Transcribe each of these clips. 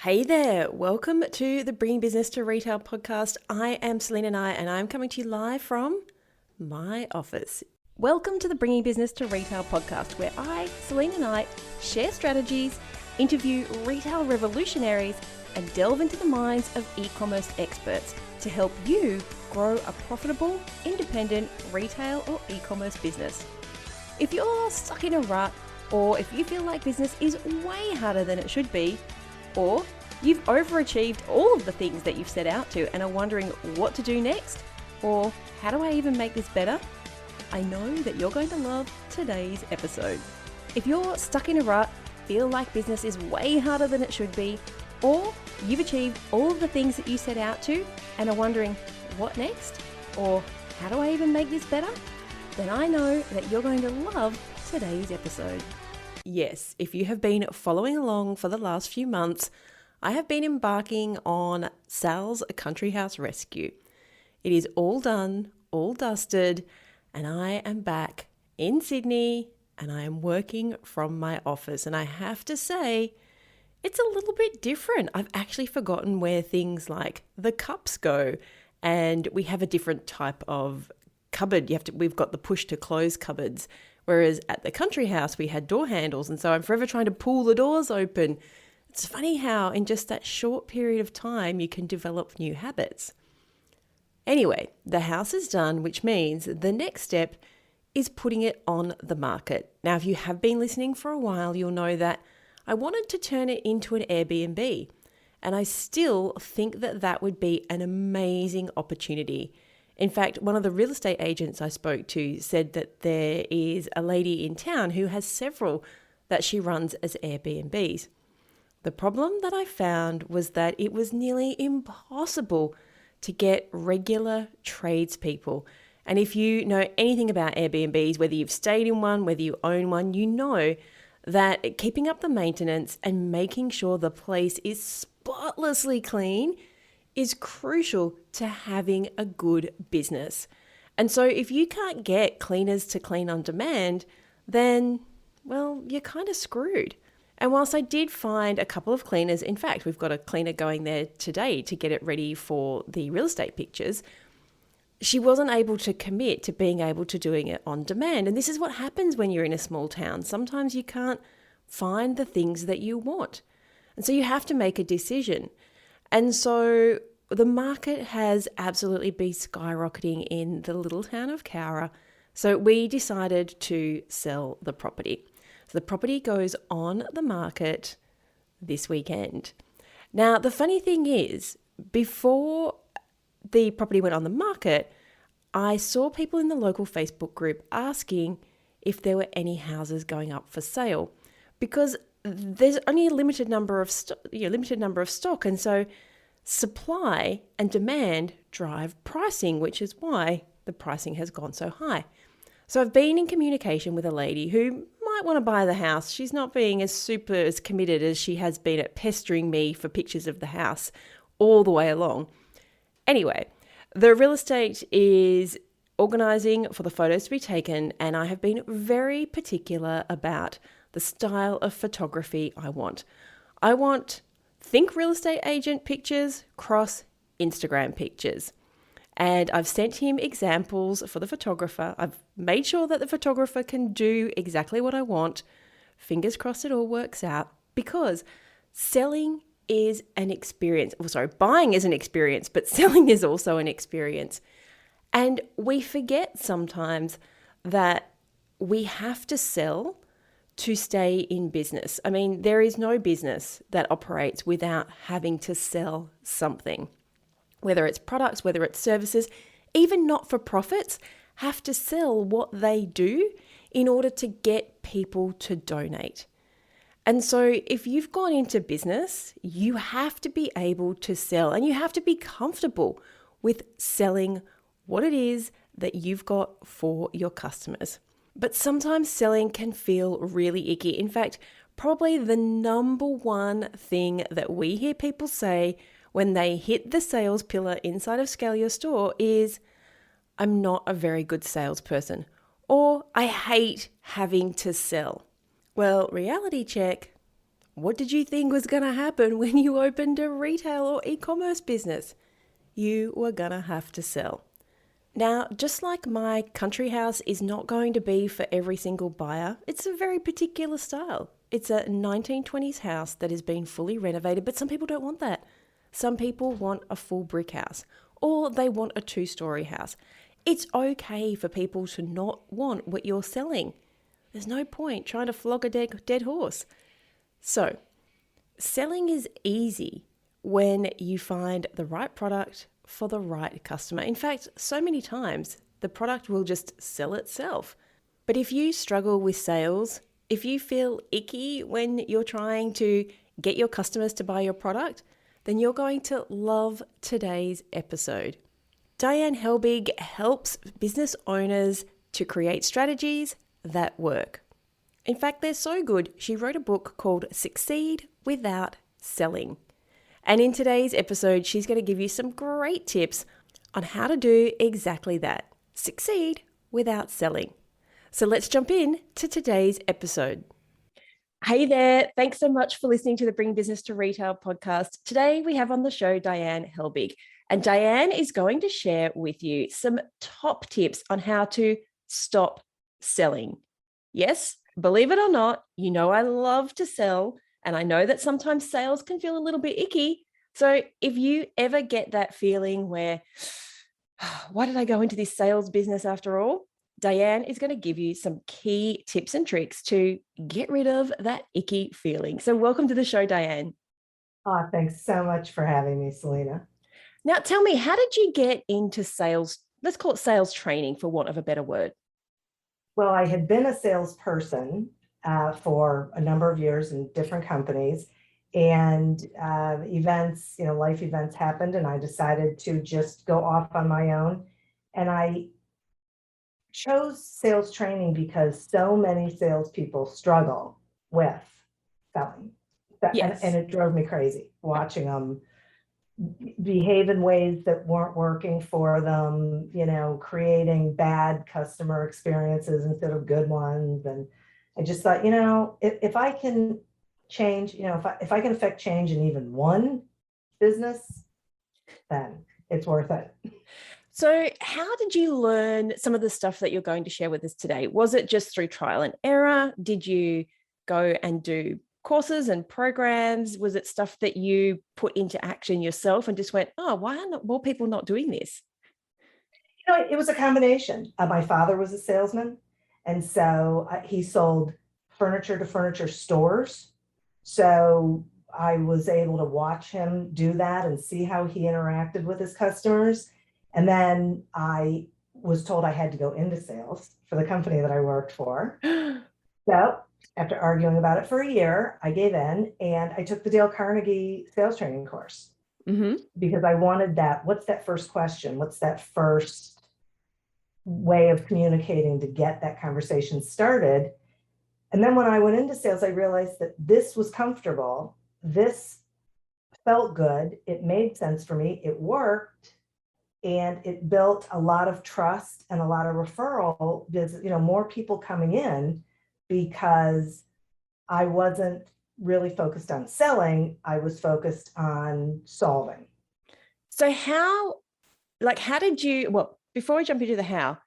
Hey there, welcome to the Bringing Business to Retail podcast. I am Selena Nye and I'm coming to you live from my office. Welcome to the Bringing Business to Retail podcast, where I, Selena Nye, share strategies, interview retail revolutionaries, and delve into the minds of e-commerce experts to help you grow a profitable, independent retail or e-commerce business. If you're stuck in a rut, or if you feel like business is way harder than it should be, or you've overachieved all of the things that you've set out to and are wondering what to do next, or how do I even make this better? I know that you're going to love today's episode. If you're stuck in a rut, feel like business is way harder than it should be, or you've achieved all of the things that you set out to and are wondering what next, or how do I even make this better? Then I know that you're going to love today's episode. Yes, if you have been following along for the last few months, I have been embarking on Sal's Country House Rescue. It is all done, all dusted, and I am back in Sydney and I am working from my office. And I have to say, it's a little bit different. I've actually forgotten where things like the cups go, and we have a different type of cupboard. We've got the push to close cupboards. Whereas at the country house, we had door handles. And so I'm forever trying to pull the doors open. It's funny how in just that short period of time, you can develop new habits. Anyway, the house is done, which means the next step is putting it on the market. Now, if you have been listening for a while, you'll know that I wanted to turn it into an Airbnb. And I still think that that would be an amazing opportunity. In fact, one of the real estate agents I spoke to said that there is a lady in town who has several that she runs as Airbnbs. The problem that I found was that it was nearly impossible to get regular tradespeople. And if you know anything about Airbnbs, whether you've stayed in one, whether you own one, you know that keeping up the maintenance and making sure the place is spotlessly clean is crucial to having a good business. And so if you can't get cleaners to clean on demand, then, well, you're kind of screwed. And whilst I did find a couple of cleaners, in fact, we've got a cleaner going there today to get it ready for the real estate pictures, she wasn't able to commit to being able to doing it on demand. And this is what happens when you're in a small town. Sometimes you can't find the things that you want. And so you have to make a decision. And so the market has absolutely been skyrocketing in the little town of Cowra. So we decided to sell the property. So the property goes on the market this weekend. Now, the funny thing is, before the property went on the market, I saw people in the local Facebook group asking if there were any houses going up for sale, because there's only a limited number of stock, and so supply and demand drive pricing, which is why the pricing has gone so high. So I've been in communication with a lady who might want to buy the house. She's not being as committed as she has been at pestering me for pictures of the house all the way along. Anyway, the real estate is organising for the photos to be taken, and I have been very particular about the style of photography I want. I want think real estate agent pictures, cross Instagram pictures. And I've sent him examples for the photographer. I've made sure that the photographer can do exactly what I want. Fingers crossed it all works out, because selling is an experience. Buying is an experience, but selling is also an experience. And we forget sometimes that we have to sell to stay in business. I mean, there is no business that operates without having to sell something. Whether it's products, whether it's services, even not-for-profits have to sell what they do in order to get people to donate. And so if you've gone into business, you have to be able to sell, and you have to be comfortable with selling what it is that you've got for your customers. But sometimes selling can feel really icky. In fact, probably the number one thing that we hear people say when they hit the sales pillar inside of Scale Your Store is, I'm not a very good salesperson, or I hate having to sell. Well, reality check, What did you think was going to happen when you opened a retail or e-commerce business? You were going to have to sell. Now, just like my country house is not going to be for every single buyer, it's a very particular style. It's a 1920s house that has been fully renovated, but some people don't want that. Some people want a full brick house, or they want a 2-story house. It's okay for people to not want what you're selling. There's no point trying to flog a dead horse. So, selling is easy when you find the right product for the right customer. In fact, so many times the product will just sell itself. But if you struggle with sales, if you feel icky when you're trying to get your customers to buy your product, then you're going to love today's episode. Diane Helbig helps business owners to create strategies that work. In fact, they're so good, she wrote a book called Succeed Without Selling. And in today's episode, she's going to give you some great tips on how to do exactly that. Succeed without selling. So let's jump in to today's episode. Hey there. Thanks so much for listening to the Bring Business to Retail podcast. Today we have on the show Diane Helbig. And Diane is going to share with you some top tips on how to stop selling. Yes, believe it or not, you know I love to sell. And I know that sometimes sales can feel a little bit icky. So if you ever get that feeling where, why did I go into this sales business after all? Diane is going to give you some key tips and tricks to get rid of that icky feeling. So welcome to the show, Diane. Oh, thanks so much for having me, Selena. Now tell me, how did you get into sales? Let's call it sales training, for want of a better word. Well, I had been a salesperson for a number of years in different companies, and events, life events happened, and I decided to just go off on my own. And I chose sales training because so many salespeople struggle with selling. Yes. And it drove me crazy watching them behave in ways that weren't working for them, creating bad customer experiences instead of good ones. And I just thought, if I can change, if I can affect change in even one business, then it's worth it. So how did you learn some of the stuff that you're going to share with us today? Was it just through trial and error? Did you go and do courses and programs? Was it stuff that you put into action yourself and just went, oh, why are more people not doing this? It was a combination. My father was a salesman, and so he sold furniture to furniture stores. So I was able to watch him do that and see how he interacted with his customers. And then I was told I had to go into sales for the company that I worked for. So after arguing about it for a year, I gave in and I took the Dale Carnegie sales training course because I wanted that. What's that first question? What's that first way of communicating to get that conversation started? And then when I went into sales, I realized that this was comfortable. This felt good. It made sense for me. It worked. And it built a lot of trust and a lot of referral, more people coming in, because I wasn't really focused on selling. I was focused on solving. So how did you, well, before we jump into the how,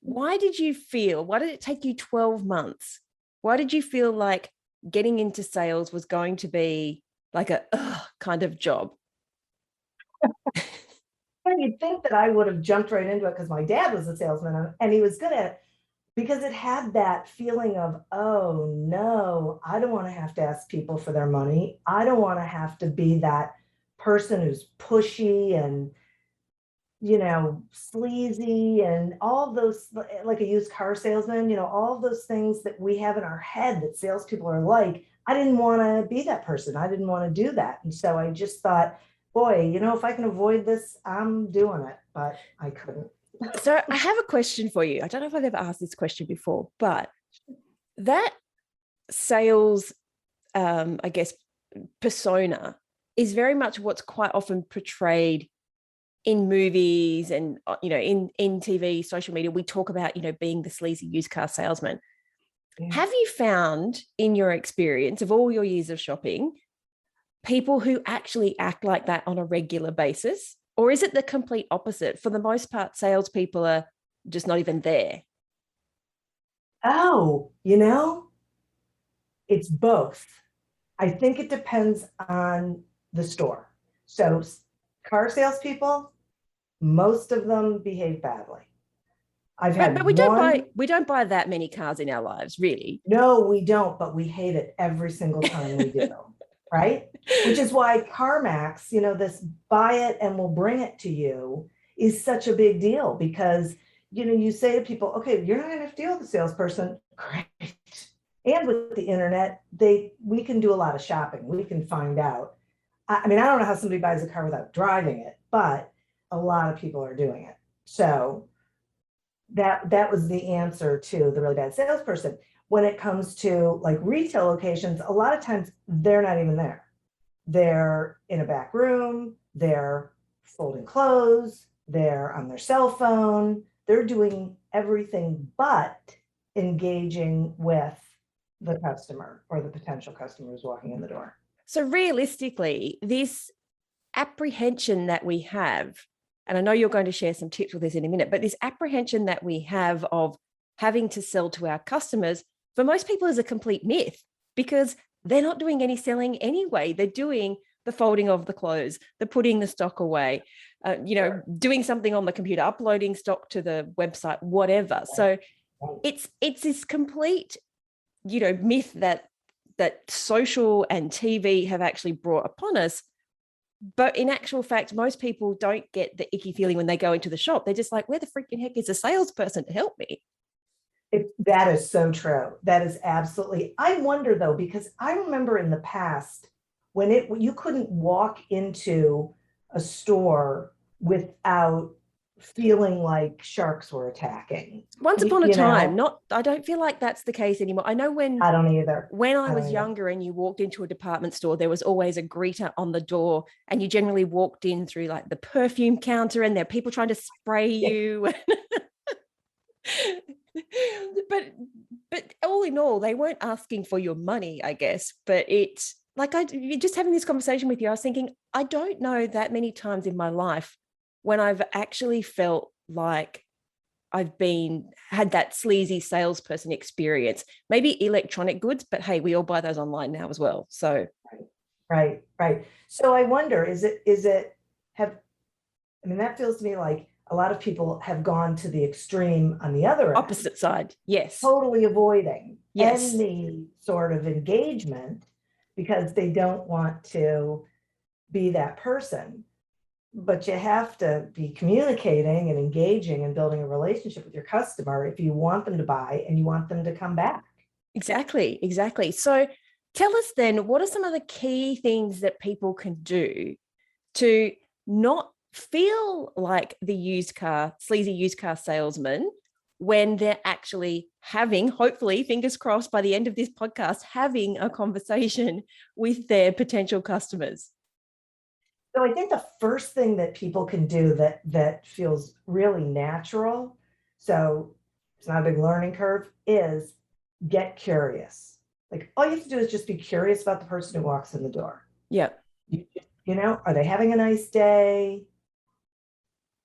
why did it take you 12 months? Why did you feel like getting into sales was going to be like a kind of job? You'd think that I would have jumped right into it because my dad was a salesman and he was good at it, because it had that feeling of, oh no, I don't want to have to ask people for their money. I don't want to have to be that person who's pushy and, sleazy and all those, like a used car salesman, all those things that we have in our head that salespeople are like. I didn't want to be that person. I didn't want to do that. And so I just thought, boy, if I can avoid this, I'm doing it, but I couldn't. So I have a question for you. I don't know if I've ever asked this question before, but that sales, I guess, persona is very much what's quite often portrayed in movies and, in TV, social media. We talk about, being the sleazy used car salesman. Have you found in your experience of all your years of shopping, people who actually act like that on a regular basis? Or is it the complete opposite? For the most part, salespeople are just not even there. Oh, it's both. I think it depends on the store. So car salespeople, most of them behave badly. I've had But one. we don't buy that many cars in our lives, really. No, we don't, but we hate it every single time we do, right? Which is why CarMax, this buy it and we'll bring it to you is such a big deal because, you say to people, okay, you're not going to have to deal with a salesperson. Great. And with the internet, we can do a lot of shopping. We can find out. I mean, I don't know how somebody buys a car without driving it, but a lot of people are doing it. So that was the answer to the really bad salesperson. When it comes to like retail locations, a lot of times they're not even there. They're in a back room, they're folding clothes, they're on their cell phone, they're doing everything but engaging with the customer or the potential customer who's walking in the door. So realistically, this apprehension that we have, and I know you're going to share some tips with us in a minute, but this apprehension that we have of having to sell to our customers, for most people is a complete myth because they're not doing any selling anyway. They're doing the folding of the clothes, the putting the stock away, doing something on the computer, uploading stock to the website, whatever. So it's this complete, myth that social and TV have actually brought upon us. But in actual fact, most people don't get the icky feeling when they go into the shop. They're just like, where the freaking heck is a salesperson to help me? That is so true. That is absolutely. I wonder though, because I remember in the past when you couldn't walk into a store without feeling like sharks were attacking. Once upon a time, I don't feel like that's the case anymore. I know I don't either. When I was younger and you walked into a department store, there was always a greeter on the door and you generally walked in through like the perfume counter and there are people trying to spray you. But all in all, they weren't asking for your money, I guess. But it's like just having this conversation with you, I was thinking, I don't know that many times in my life when I've actually felt like I've had that sleazy salesperson experience. Maybe electronic goods, but hey, we all buy those online now as well. So right. So I wonder, that feels to me like a lot of people have gone to the extreme on the other opposite side. Yes. Totally avoiding any sort of engagement because they don't want to be that person. But you have to be communicating and engaging and building a relationship with your customer if you want them to buy and you want them to come back. Exactly. So tell us then, what are some of the key things that people can do to not feel like the sleazy used car salesman when they're actually hopefully, fingers crossed, by the end of this podcast, having a conversation with their potential customers? So I think the first thing that people can do that feels really natural, so it's not a big learning curve, is get curious. Like all you have to do is just be curious about the person who walks in the door. Yeah. Are they having a nice day?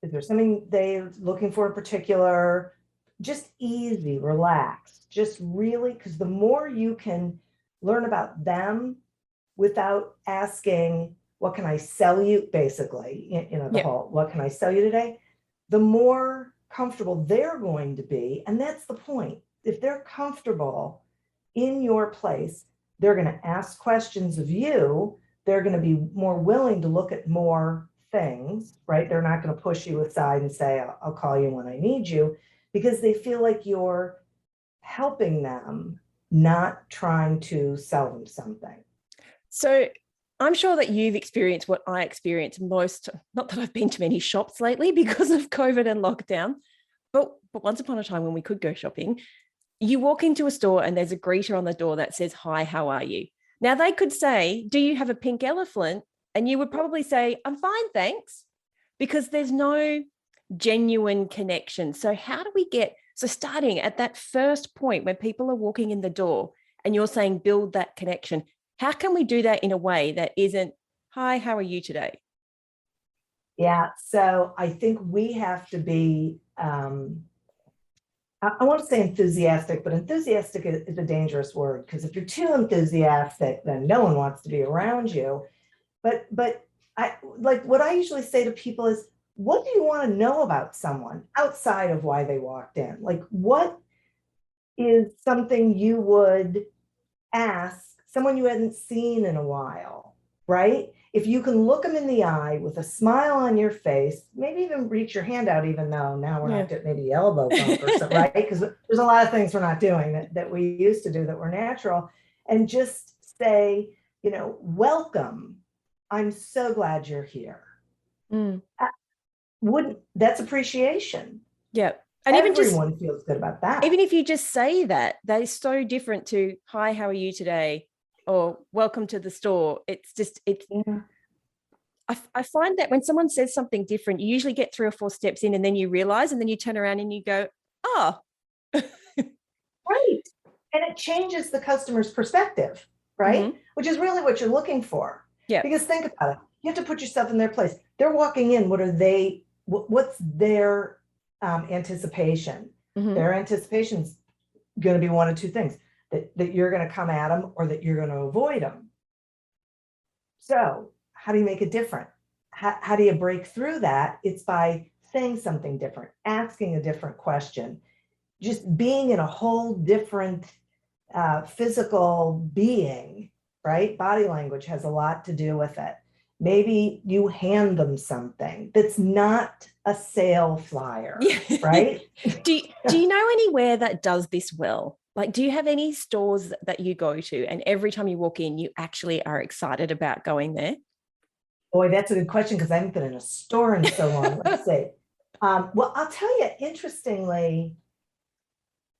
Is there something they're looking for in particular? Just easy, relax, just really, because the more you can learn about them without asking, what can I sell you? Basically, whole, what can I sell you today? The more comfortable they're going to be. And that's the point. If they're comfortable in your place, they're going to ask questions of you. They're going to be more willing to look at more things, right? They're not going to push you aside and say, I'll call you when I need you, because they feel like you're helping them, not trying to sell them something. So I'm sure that you've experienced what I experienced most, not that I've been to many shops lately because of COVID and lockdown, but once upon a time when we could go shopping, you walk into a store and there's a greeter on the door that says, hi, how are you? Now they could say, do you have a pink elephant? And you would probably say, I'm fine, thanks, because there's no genuine connection. So how do we get So starting at that first point when people are walking in the door and you're saying build that connection, how can we do that in a way that isn't, hi, how are you today? Yeah, so I think we have to be, I want to say enthusiastic, but enthusiastic is a dangerous word, because if you're too enthusiastic, then no one wants to be around you. But I like what I usually say to people is, what do you want to know about someone outside of why they walked in? Like, what is something you would ask someone you hadn't seen in a while, right? If you can look them in the eye with a smile on your face, maybe even reach your hand out, even though now we're not doing maybe elbow bump or something, right? Because there's a lot of things we're not doing that we used to do that were natural. And just say, welcome. I'm so glad you're here. That's appreciation. Yeah. And everyone feels good about that. Even if you just say that, they're so different to, hi, how are you today? Or welcome to the store. I find that when someone says something different, you usually get 3 or 4 steps in and then you realize, and then you turn around and you go, oh. Right. And it changes the customer's perspective, right? Mm-hmm. Which is really what you're looking for. Yeah. Because think about it. You have to put yourself in their place. They're walking in. What's their anticipation? Mm-hmm. Their anticipation is going to be one of 2 things, that you're going to come at them or that you're going to avoid them. So how do you make it different? How do you break through that? It's by saying something different, asking a different question, just being in a whole different physical being, right? Body language has a lot to do with it. Maybe you hand them something that's not a sale flyer, right? Do you know anywhere that does this well? Like, do you have any stores that you go to and every time you walk in, you actually are excited about going there? Boy, that's a good question, because I haven't been in a store in so long. Let's see. Well, I'll tell you, interestingly,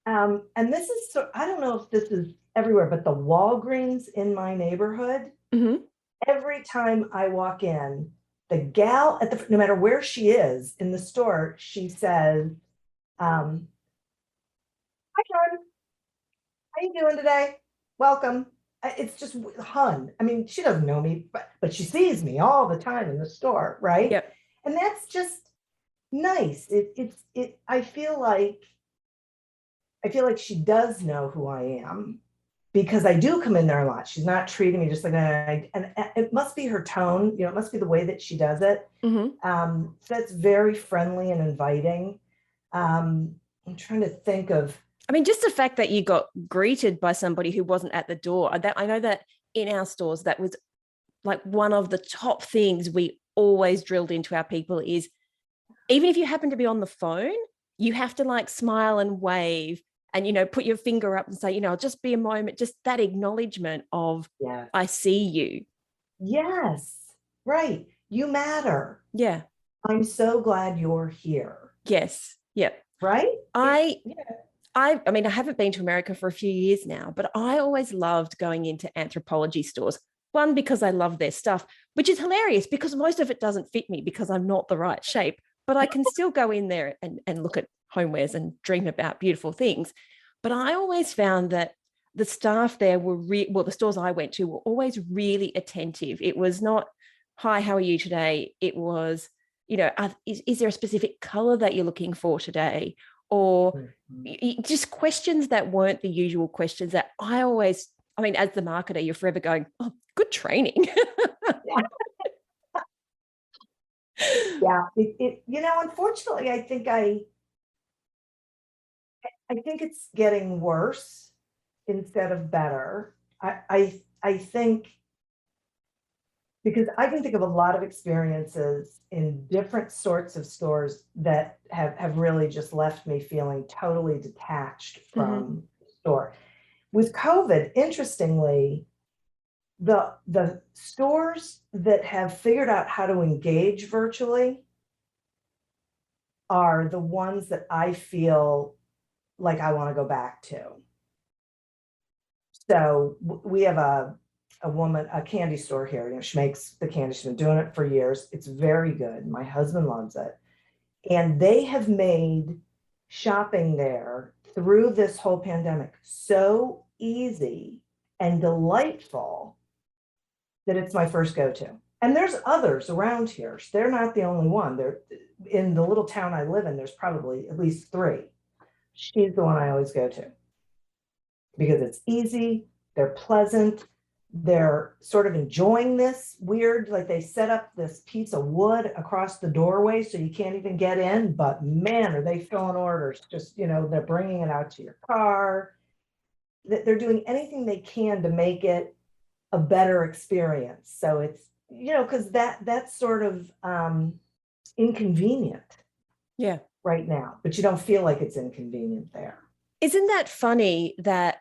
and this is, I don't know if this is everywhere, but the Walgreens in my neighborhood, mm-hmm. Every time I walk in, the gal no matter where she is in the store, she says, hi, John. How you doing today? Welcome. It's just hun. I mean, she doesn't know me, but she sees me all the time in the store, right? Yep. And that's just nice. I feel like she does know who I am, because I do come in there a lot. She's not treating me just like that. And it must be her tone, it must be the way that she does it. Mm-hmm. So that's very friendly and inviting. I'm trying to think of, just the fact that you got greeted by somebody who wasn't at the door. I know that in our stores, that was like one of the top things we always drilled into our people is, even if you happen to be on the phone, you have to like smile and wave and, put your finger up and say, I'll just be a moment, just that acknowledgement of, yes. I see you. Yes, right. You matter. Yeah. I'm so glad you're here. Yes. Yep. Right? I haven't been to America for a few years now, but I always loved going into anthropology stores. One, because I love their stuff, which is hilarious because most of it doesn't fit me because I'm not the right shape, but I can still go in there and look at homewares and dream about beautiful things. But I always found that the staff there were the stores I went to were always really attentive. It was not, hi, how are you today? It was, is there a specific color that you're looking for today? Or just questions that weren't the usual questions that I always, as the marketer, you're forever going, oh, good training. Yeah. Unfortunately, I think it's getting worse instead of better. I think, because I can think of a lot of experiences in different sorts of stores that have really just left me feeling totally detached from the store. With COVID, interestingly, the stores that have figured out how to engage virtually are the ones that I feel like I want to go back to. So we have a woman, a candy store here. She makes the candy. She's been doing it for years. It's very good. My husband loves it. And they have made shopping there through this whole pandemic so easy and delightful that it's my first go-to. And there's others around here. So they're not the only one. They're in the little town I live in, there's probably at least 3. She's the one I always go to because it's easy, they're pleasant, they're sort of enjoying this weird, like they set up this piece of wood across the doorway so you can't even get in, but man, are they filling orders. Just, they're bringing it out to your car. They're doing anything they can to make it a better experience. So it's, because that's sort of inconvenient. Yeah. Right now, but you don't feel like it's inconvenient there. Isn't that funny that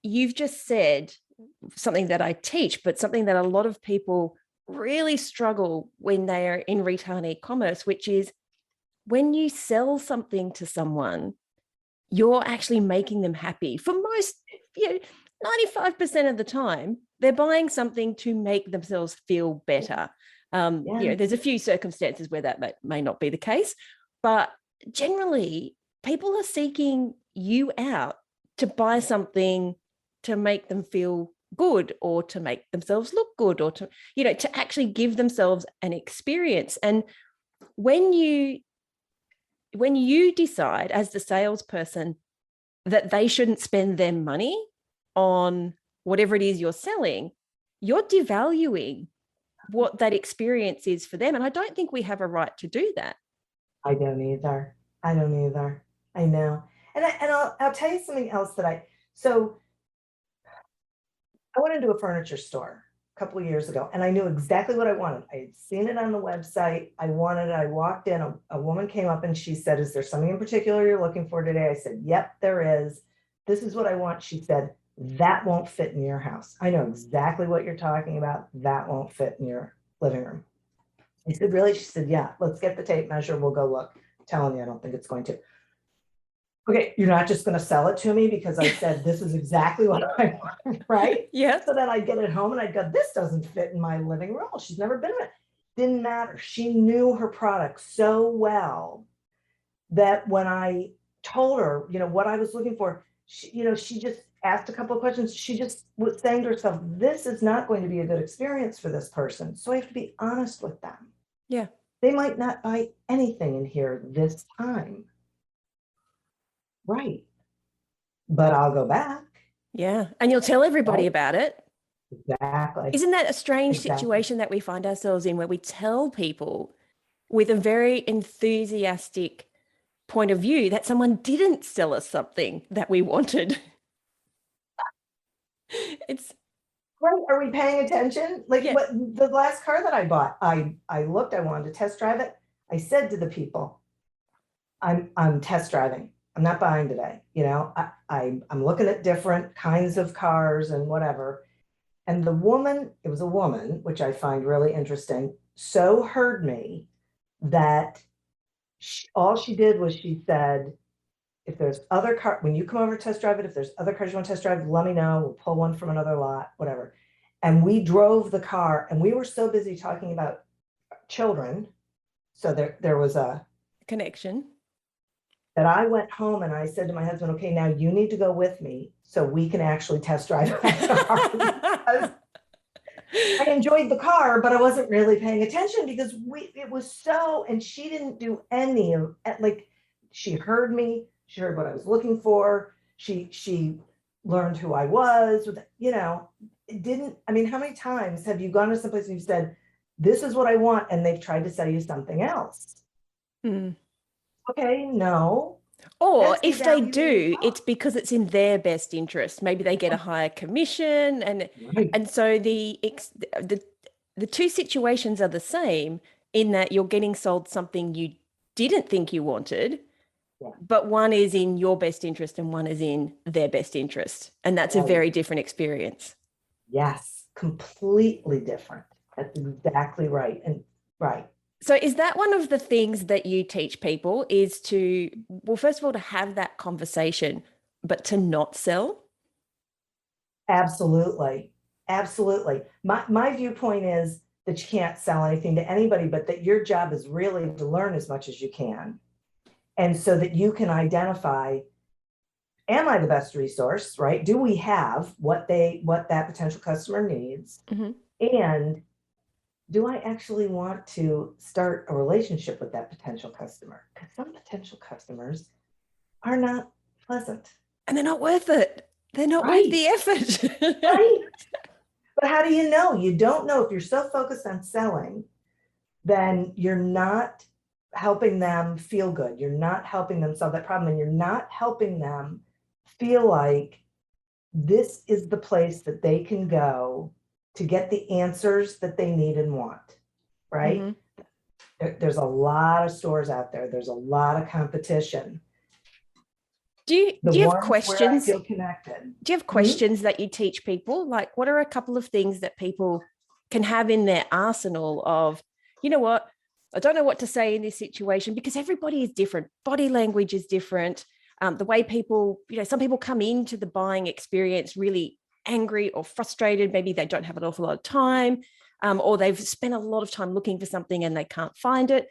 you've just said something that I teach, but something that a lot of people really struggle when they are in retail and e-commerce, which is when you sell something to someone, you're actually making them happy. For most, 95% of the time, they're buying something to make themselves feel better. There's a few circumstances where that may not be the case, but generally, people are seeking you out to buy something to make them feel good or to make themselves look good or to actually give themselves an experience. And when you decide as the salesperson that they shouldn't spend their money on whatever it is you're selling, you're devaluing what that experience is for them. And I don't think we have a right to do that. I don't either. I know. And I'll tell you something else so I went into a furniture store a couple of years ago and I knew exactly what I wanted. I had seen it on the website. I wanted it. I walked in, a woman came up and she said, "Is there something in particular you're looking for today?" I said, "Yep, there is. This is what I want." She said, "That won't fit in your house. I know exactly what you're talking about. That won't fit in your living room." I said, "Really?" She said, "Yeah, let's get the tape measure. We'll go look." I'm telling you, I don't think it's going to. Okay, you're not just going to sell it to me because I said this is exactly what I want, right? Yeah. So then I'd get it home and I'd go, "This doesn't fit in my living room." She's never been in it. Didn't matter. She knew her product so well that when I told her, what I was looking for, she just asked a couple of questions. She just was saying to herself, "This is not going to be a good experience for this person." So I have to be honest with them. Yeah. They might not buy anything in here this time. Right. But I'll go back. Yeah. And you'll tell everybody about it. Exactly. Isn't that a strange situation that we find ourselves in where we tell people with a very enthusiastic point of view that someone didn't sell us something that we wanted? It's right. Are we paying attention? Like what the last car that I bought, I looked, I wanted to test drive it. I said to the people, I'm test driving. I'm not buying today. I'm looking at different kinds of cars and whatever. And the woman, it was a woman, which I find really interesting, so heard me that all she did was she said, "If there's other car, when you come over to test drive it, if there's other cars you want to test drive, let me know. We'll pull one from another lot, whatever." And we drove the car and we were so busy talking about children. So there was a connection that I went home and I said to my husband, "Okay, now you need to go with me so we can actually test drive the car." I enjoyed the car, but I wasn't really paying attention because it was so, and she didn't do any of, like, she heard me, she heard what I was looking for, she learned who I was, it didn't, how many times have you gone to someplace and you've said, "This is what I want," and they've tried to sell you something else? Okay, no. Or if they do, it's because it's in their best interest. Maybe they get a higher commission, and so the two situations are the same in that you're getting sold something you didn't think you wanted, but one is in your best interest and one is in their best interest, and that's a very different experience. Yes, completely different. That's exactly right. And right. So is that one of the things that you teach people is to, well, first of all, to have that conversation, but to not sell? Absolutely. Absolutely. My viewpoint is that you can't sell anything to anybody, but that your job is really to learn as much as you can. And so that you can identify, am I the best resource, right? Do we have what that potential customer needs? Mm-hmm. And do I actually want to start a relationship with that potential customer? Because some potential customers are not pleasant. And they're not worth it. They're not worth the effort. Right. But how do you know? You don't know. If you're so focused on selling, then you're not helping them feel good. You're not helping them solve that problem. And you're not helping them feel like this is the place that they can go to get the answers that they need and want, right? Mm-hmm. There's a lot of stores out there. There's a lot of competition. Do you have questions? Feel connected. Do you have questions that you teach people? Like, what are a couple of things that people can have in their arsenal of, you know what, I don't know what to say in this situation, because everybody is different. Body language is different. The way people, some people come into the buying experience really angry or frustrated. Maybe they don't have an awful lot of time, or they've spent a lot of time looking for something and they can't find it.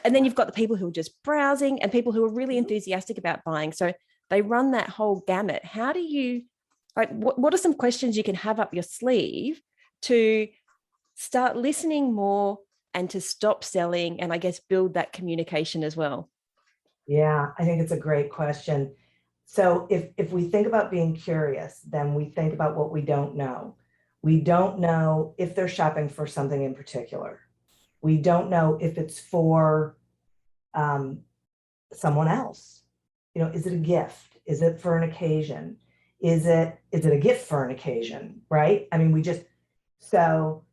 And then you've got the people who are just browsing and people who are really enthusiastic about buying. So they run that whole gamut. How do you, what are some questions you can have up your sleeve to start listening more and to stop selling and I guess build that communication as well? Yeah, I think it's a great question. So if we think about being curious, then we think about what we don't know. We don't know if they're shopping for something in particular. We don't know if it's for someone else. Is it a gift? Is it for an occasion? Is it a gift for an occasion, right? I mean, so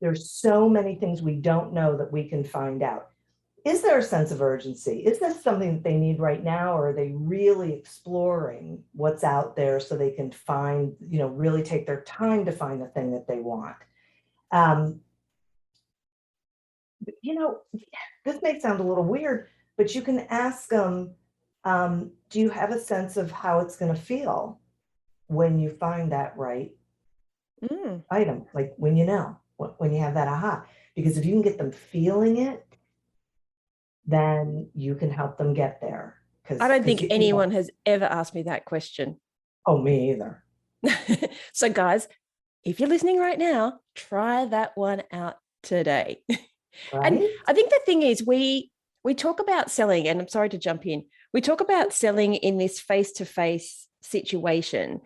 there's so many things we don't know that we can find out. Is there a sense of urgency? Is this something that they need right now, or are they really exploring what's out there so they can find, really take their time to find the thing that they want? This may sound a little weird, but you can ask them, do you have a sense of how it's going to feel when you find that right item? Like when you have that aha. Because if you can get them feeling it, then you can help them get there. I don't think anyone has ever asked me that question. Oh, me either. So guys, if you're listening right now, try that one out today. Right? And I think the thing is we talk about selling, and I'm sorry to jump in, we talk about selling in this face-to-face situation.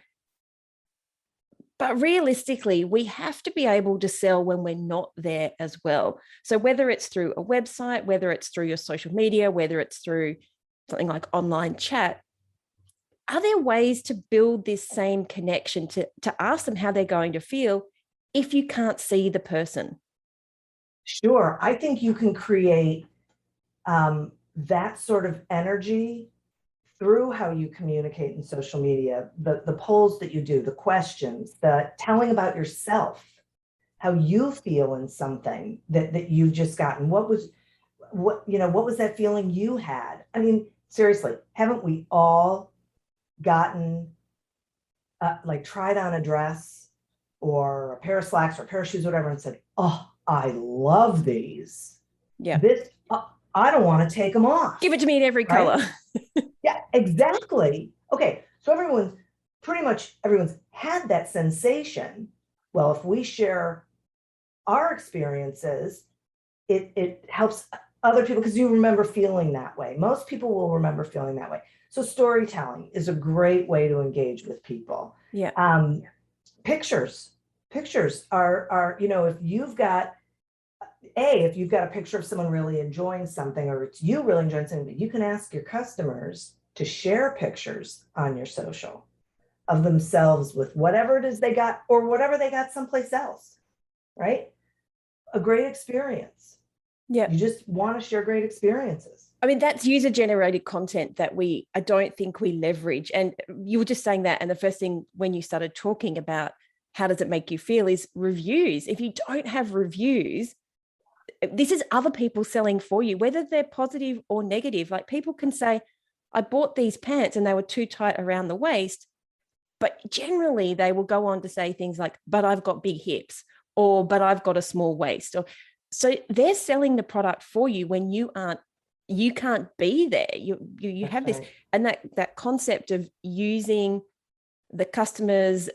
But realistically, we have to be able to sell when we're not there as well. So whether it's through a website, whether it's through your social media, whether it's through something like online chat, are there ways to build this same connection to ask them how they're going to feel if you can't see the person? Sure. I think you can create that sort of energy through how you communicate in social media, the polls that you do, the questions, the telling about yourself, how you feel in something that you've just gotten. What was that feeling you had? I mean, seriously, haven't we all gotten tried on a dress or a pair of slacks or a pair of shoes, whatever, and said, oh, I love these. Yeah. I don't want to take them off. Give it to me in every color. Yeah, exactly. Okay, so everyone's had that sensation. Well, if we share our experiences, it helps other people, because you remember feeling that way. Most people will remember feeling that way. So storytelling is a great way to engage with people. Yeah. Pictures are if you've got a picture of someone really enjoying something, or it's you really enjoying something, you can ask your customers to share pictures on your social of themselves with whatever it is they got, or whatever they got someplace else, right? A great experience. Yeah. You just want to share great experiences. I mean, that's user-generated content that I don't think we leverage. And you were just saying that, and the first thing when you started talking about how does it make you feel is reviews. If you don't have reviews, this is other people selling for you, whether they're positive or negative. Like, people can say, I bought these pants and they were too tight around the waist, but generally they will go on to say things like, but I've got big hips, or but I've got a small waist. So they're selling the product for you when you aren't you can't be there. You have this, right. and that concept of using the customer's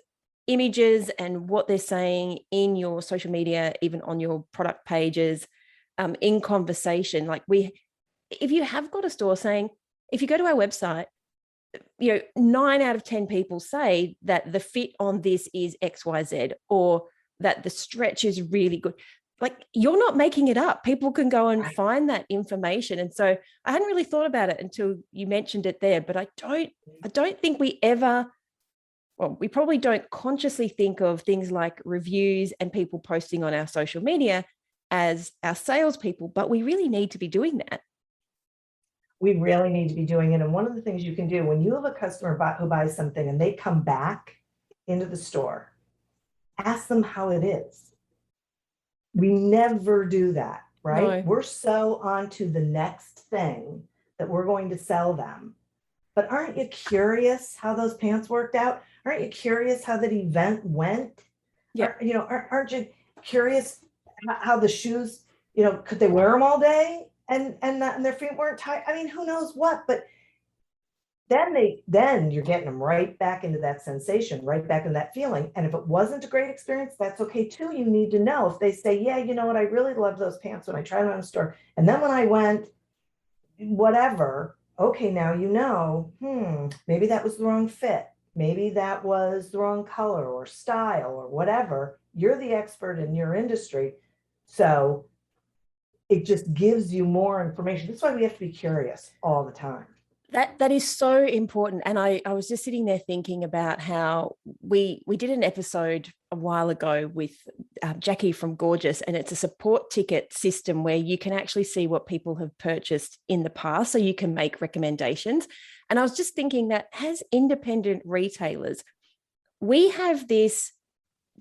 images and what they're saying in your social media, even on your product pages, in conversation. Like if you have got a store saying, if you go to our website, 9 out of 10 people say that the fit on this is XYZ, or that the stretch is really good. Like, you're not making it up. People can go and find that information. And so I hadn't really thought about it until you mentioned it there, but I don't think we ever, well, we probably don't consciously think of things like reviews and people posting on our social media as our salespeople, but we really need to be doing that. We really need to be doing it. And one of the things you can do when you have a customer who buys something and they come back into the store, ask them how it is. We never do that, right? No. We're so on to the next thing that we're going to sell them. But aren't you curious how those pants worked out? Aren't you curious how that event went? Yeah. Aren't you curious how the shoes, could they wear them all day and their feet weren't tight? I mean, who knows what? But then you're getting them right back into that sensation, right back in that feeling. And if it wasn't a great experience, that's okay too. You need to know if they say, yeah, you know what, I really loved those pants when I tried them on the store. And then when I went, whatever, okay, now maybe that was the wrong fit. Maybe that was the wrong color or style or whatever. You're the expert in your industry. So it just gives you more information. That's why we have to be curious all the time. That is so important. And I was just sitting there thinking about how we did an episode a while ago with Jackie from Gorgeous, and it's a support ticket system where you can actually see what people have purchased in the past, so you can make recommendations. And I was just thinking that as independent retailers, we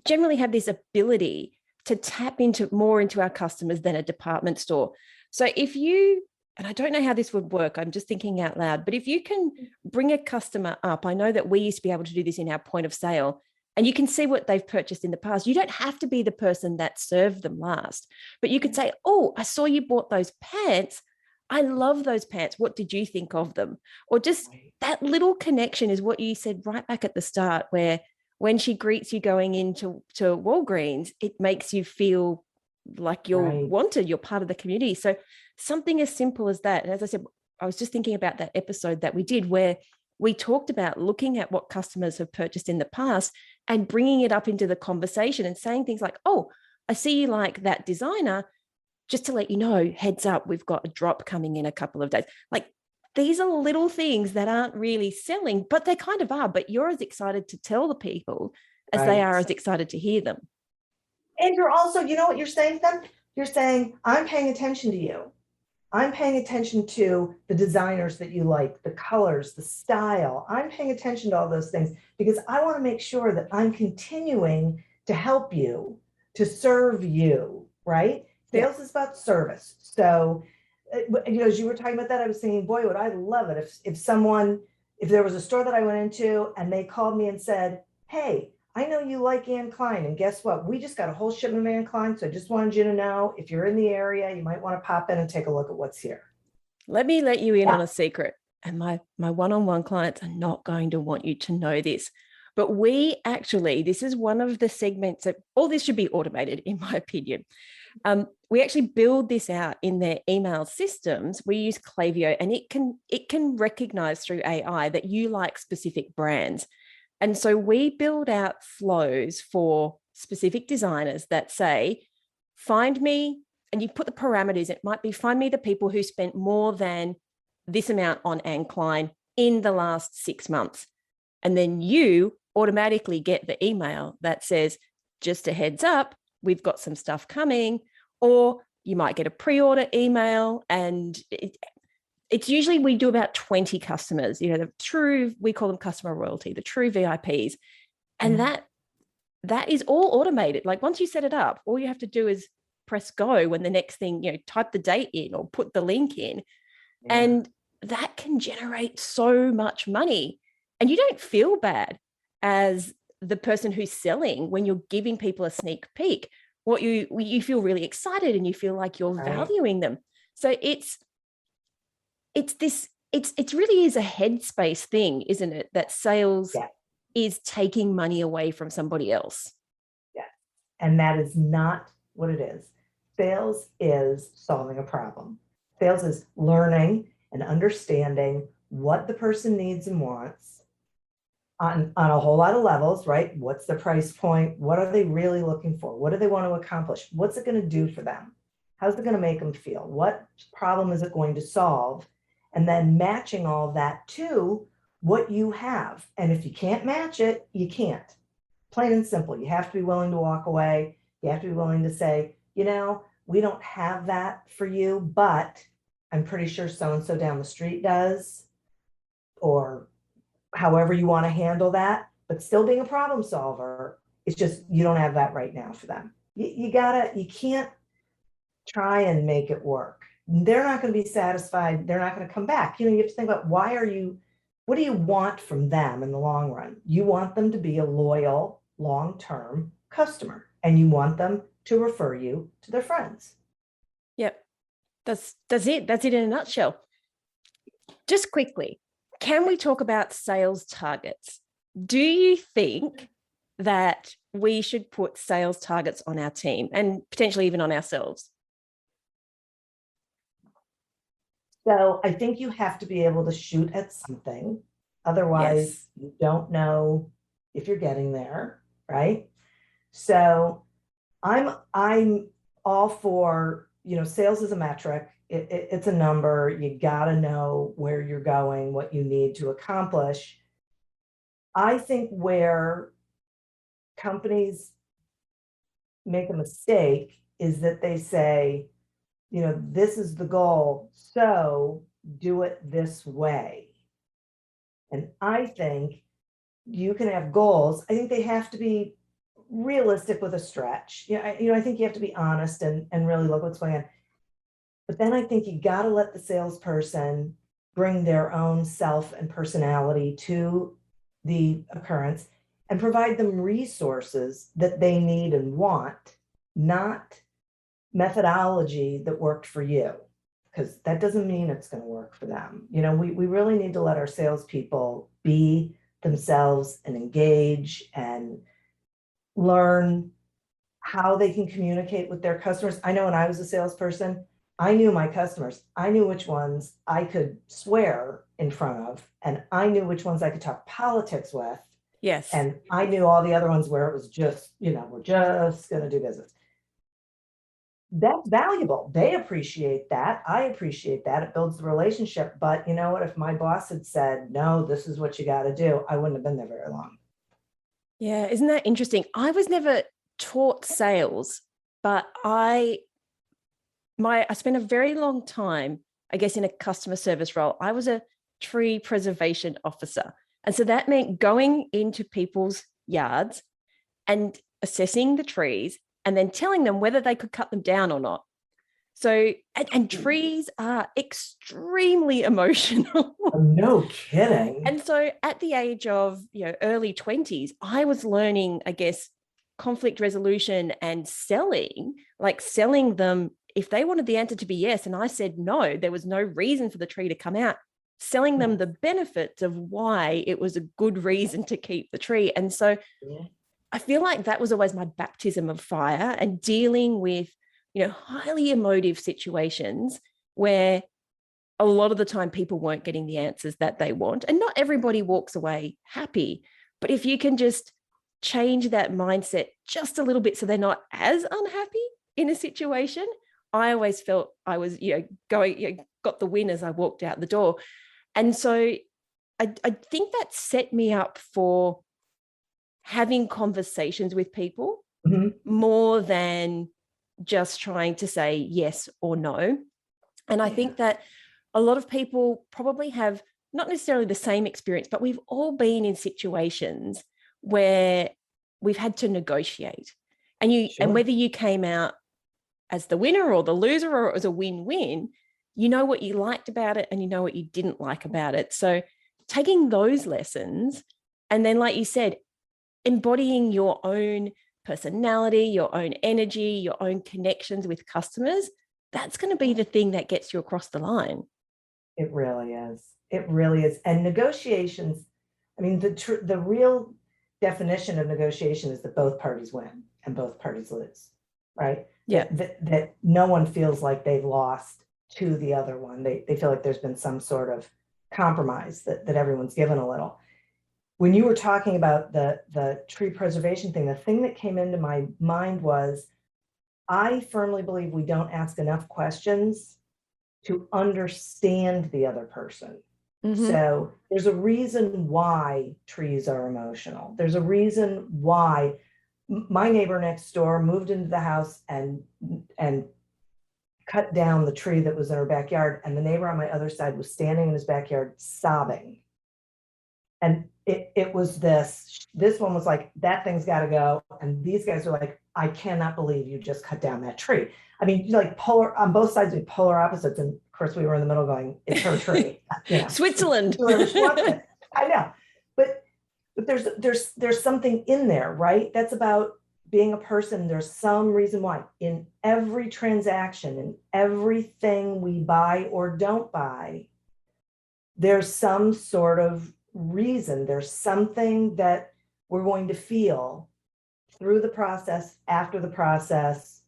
generally have this ability to tap more into our customers than a department store. So if you, and I don't know how this would work, I'm just thinking out loud, but if you can bring a customer up, I know that we used to be able to do this in our point of sale, and you can see what they've purchased in the past. You don't have to be the person that served them last, but you could say, oh, I saw you bought those pants. I love those pants. What did you think of them? Or just that little connection is what you said right back at the start, where when she greets you going into Walgreens, it makes you feel like you're wanted, you're part of the community. So something as simple as that. And as I said, I was just thinking about that episode that we did where we talked about looking at what customers have purchased in the past and bringing it up into the conversation and saying things like, oh, I see you like that designer. Just to let you know, heads up, we've got a drop coming in a couple of days. Like, these are little things that aren't really selling, but they kind of are. But you're as excited to tell the people as they are as excited to hear them. And you're also, you know what you're saying then? You're saying, I'm paying attention to you. I'm paying attention to the designers that you like, the colors, the style. I'm paying attention to all those things because I want to make sure that I'm continuing to help you, to serve you, right? Sales is about service. So, as you were talking about that, I was thinking, boy, would I love it if there was a store that I went into and they called me and said, hey, I know you like Anne Klein, and guess what? We just got a whole shipment of Anne Klein, so I just wanted you to know if you're in the area, you might want to pop in and take a look at what's here. Let me let you in on a secret. And my one-on-one clients are not going to want you to know this. But this is one of the segments that all this should be automated, in my opinion. We actually build this out in their email systems. We use Klaviyo, and it can recognize through AI that you like specific brands. And so we build out flows for specific designers that say, find me, and you put the parameters. It might be, find me the people who spent more than this amount on Anne Klein in the last 6 months. And then you automatically get the email that says, just a heads up, we've got some stuff coming. Or you might get a pre-order email, and it's usually we do about 20 customers, we call them customer royalty, the true VIPs. And that is all automated. Like, once you set it up, all you have to do is press go when the next thing, type the date in or put the link in. And that can generate so much money. And you don't feel bad as the person who's selling when you're giving people a sneak peek. You feel really excited and you feel like you're valuing them. So it really is a headspace thing, isn't it? That sales Yeah. is taking money away from somebody else. Yeah. And that is not what it is. Sales is solving a problem. Sales is learning and understanding what the person needs and wants on a whole lot of levels, right? What's the price point? What are they really looking for? What do they want to accomplish? What's it going to do for them? How's it going to make them feel? What problem is it going to solve? And then matching all that to what you have. And if you can't match it, you can't. Plain and simple. You have to be willing to walk away. You have to be willing to say, we don't have that for you, but I'm pretty sure so-and-so down the street does, or however you want to handle that, but still being a problem solver. It's just, you don't have that right now for them. You can't try and make it work. They're not going to be satisfied. They're not going to come back. You have to think about what do you want from them in the long run? You want them to be a loyal, long-term customer, and you want them to refer you to their friends. Yep. That's it. That's it in a nutshell. Just quickly, can we talk about sales targets? Do you think that we should put sales targets on our team and potentially even on ourselves? So I think you have to be able to shoot at something. Otherwise, you don't know if you're getting there, right? So I'm all for, sales is a metric. It's a number. You got to know where you're going, what you need to accomplish. I think where companies make a mistake is that they say, this is the goal, so do it this way. And I think you can have goals. I think they have to be realistic with a stretch. I think you have to be honest and really look what's going on. But then I think you got to let the salesperson bring their own self and personality to the occurrence and provide them resources that they need and want, not methodology that worked for you, because that doesn't mean it's going to work for them. We really need to let our salespeople be themselves and engage and learn how they can communicate with their customers. I know when I was a salesperson, I knew my customers. I knew which ones I could swear in front of, and I knew which ones I could talk politics with. Yes. And I knew all the other ones where it was just, we're just going to do business. That's valuable. They appreciate that. I appreciate that. It builds the relationship. But you know what? If my boss had said, no, this is what you got to do, I wouldn't have been there very long. Yeah. Isn't that interesting? I was never taught sales, but I spent a very long time, I guess, in a customer service role. I was a tree preservation officer. And so that meant going into people's yards and assessing the trees and then telling them whether they could cut them down or not. So, and trees are extremely emotional. No kidding. And so at the age of, early 20s, I was learning, I guess, conflict resolution and selling them. If they wanted the answer to be yes, and I said no, there was no reason for the tree to come out, selling them the benefits of why it was a good reason to keep the tree. And so I feel like that was always my baptism of fire, and dealing with, highly emotive situations where a lot of the time people weren't getting the answers that they want. And not everybody walks away happy. But if you can just change that mindset just a little bit so they're not as unhappy in a situation, I always felt I was, got the win as I walked out the door. And so I think that set me up for having conversations with people more than just trying to say yes or no. And I think that a lot of people probably have not necessarily the same experience, but we've all been in situations where we've had to negotiate. And and whether you came out as the winner or the loser, or it was a win-win, you know what you liked about it and you know what you didn't like about it. So taking those lessons and then, like you said, embodying your own personality, your own energy, your own connections with customers, that's going to be the thing that gets you across the line. It really is. It really is. And negotiations, I mean, the real definition of negotiation is that both parties win and both parties lose, right? Yeah. That no one feels like they've lost to the other one. They feel like there's been some sort of compromise that everyone's given a little. When you were talking about the tree preservation thing, the thing that came into my mind was, I firmly believe we don't ask enough questions to understand the other person. Mm-hmm. So there's a reason why trees are emotional. There's a reason why my neighbor next door moved into the house and cut down the tree that was in her backyard. And the neighbor on my other side was standing in his backyard sobbing. And it was this one was like, that thing's got to go. And these guys are like, I cannot believe you just cut down that tree. I mean, like polar on both sides, we polar opposites. And of course, we were in the middle going, it's her tree. You know, Switzerland. I know, but there's something in there, right? That's about being a person. There's some reason why in every transaction, in everything we buy or don't buy, there's some sort of reason. There's something that we're going to feel through the process, after the process.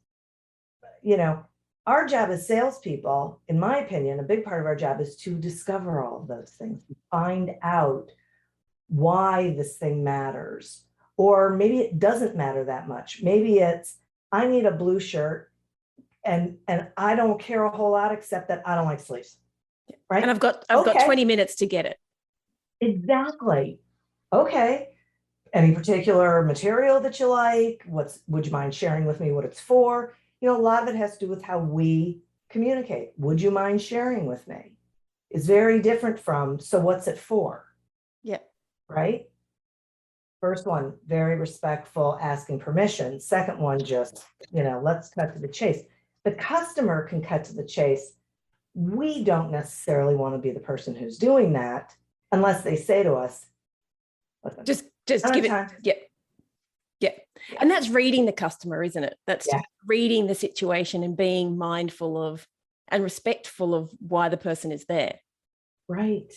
You know, our job as salespeople, in my opinion, a big part of our job is to discover all of those things, find out why this thing matters. Or maybe it doesn't matter that much. Maybe it's, I need a blue shirt and I don't care a whole lot except that I don't like sleeves. Right. And I've got 20 minutes to get it. Exactly. Okay. Any particular material that you like? Would you mind sharing with me what it's for? You know, a lot of it has to do with how we communicate. Would you mind sharing with me? It's very different from, so what's it for? Yeah. Right. First one, very respectful, asking permission. Second one, just, you know, let's cut to the chase. The customer can cut to the chase. We don't necessarily want to be the person who's doing that unless they say to us, just give it. Yeah. And that's reading the customer, isn't it? That's reading the situation and being mindful of and respectful of why the person is there. Right.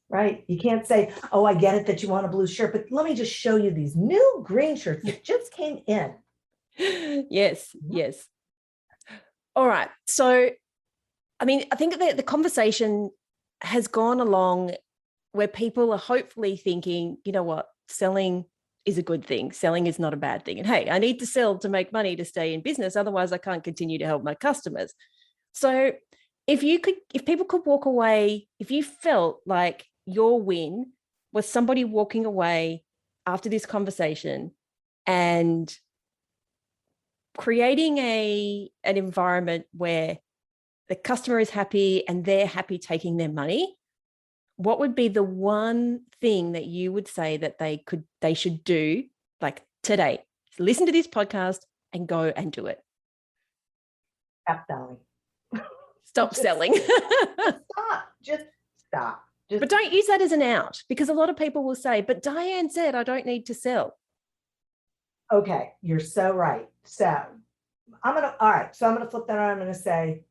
Right. You can't say, oh, I get it that you want a blue shirt, but let me just show you these new green shirts that just came in. Yes. Yes. All right. So, I mean, I think the conversation has gone along where people are hopefully thinking, you know what, selling is a good thing. Selling is not a bad thing. And hey, I need to sell to make money to stay in business. Otherwise, I can't continue to help my customers. So if people could walk away, if you felt like your win was somebody walking away after this conversation and creating an environment where the customer is happy and they're happy taking their money, what would be the one thing that you would say that they should do, like today? Listen to this podcast and go and do it. Stop selling. Stop selling. Just stop. But don't use that as an out, because a lot of people will say, but Diane said I don't need to sell. Okay, you're so right. So I'm going to flip that around. I'm going to say,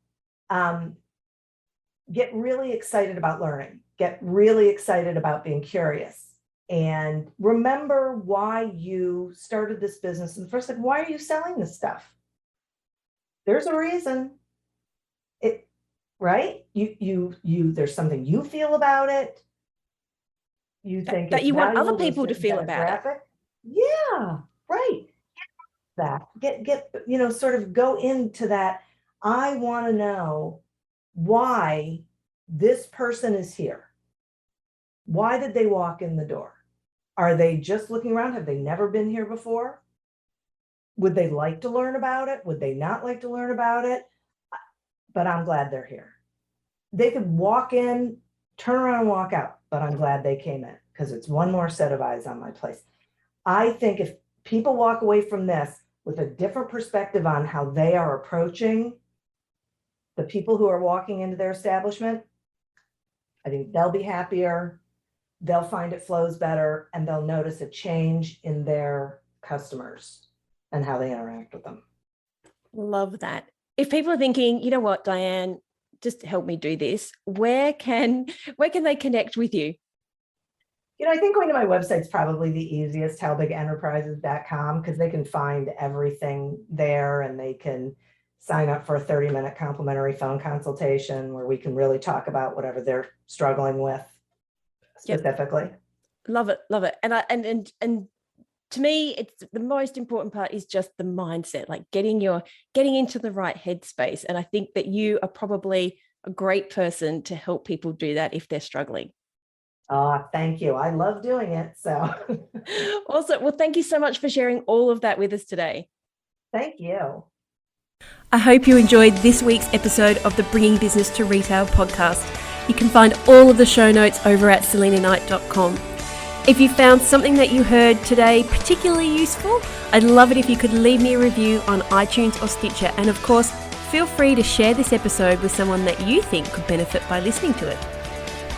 get really excited about learning. Get really excited about being curious. And remember why you started this business in the first place. Why are you selling this stuff? There's a reason. Right? You there's something you feel about it. You think that you want other people to feel about it. Yeah, right. That get sort of go into that. I want to know why this person is here. Why did they walk in the door? Are they just looking around? Have they never been here before? Would they like to learn about it? Would they not like to learn about it? But I'm glad they're here. They could walk in, turn around and walk out, but I'm glad they came in because it's one more set of eyes on my place. I think if people walk away from this with a different perspective on how they are approaching the people who are walking into their establishment, I think they'll be happier, they'll find it flows better, and they'll notice a change in their customers and how they interact with them. Love that. If people are thinking, you know what, Diane, just help me do this, where can they connect with you? I think going to my website's probably the easiest, helbigenterprises.com, because they can find everything there, and they can sign up for a 30-minute complimentary phone consultation where we can really talk about whatever they're struggling with specifically. Yep. Love it. And to me, it's the most important part is just the mindset, like getting into the right headspace. And I think that you are probably a great person to help people do that if they're struggling. Oh, thank you. I love doing it. So awesome. Well, thank you so much for sharing all of that with us today. Thank you. I hope you enjoyed this week's episode of the Bringing Business to Retail podcast. You can find all of the show notes over at selinaknight.com. If you found something that you heard today particularly useful, I'd love it if you could leave me a review on iTunes or Stitcher. And of course, feel free to share this episode with someone that you think could benefit by listening to it.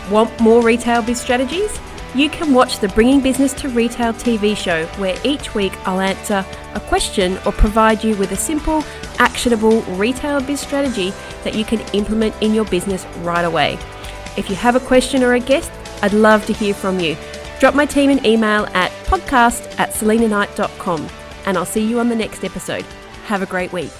Want more retail biz strategies? You can watch the Bringing Business to Retail TV show, where each week I'll answer a question or provide you with a simple, actionable retail biz strategy that you can implement in your business right away. If you have a question or a guest, I'd love to hear from you. Drop my team an email at podcast@selinaknight.com, and I'll see you on the next episode. Have a great week.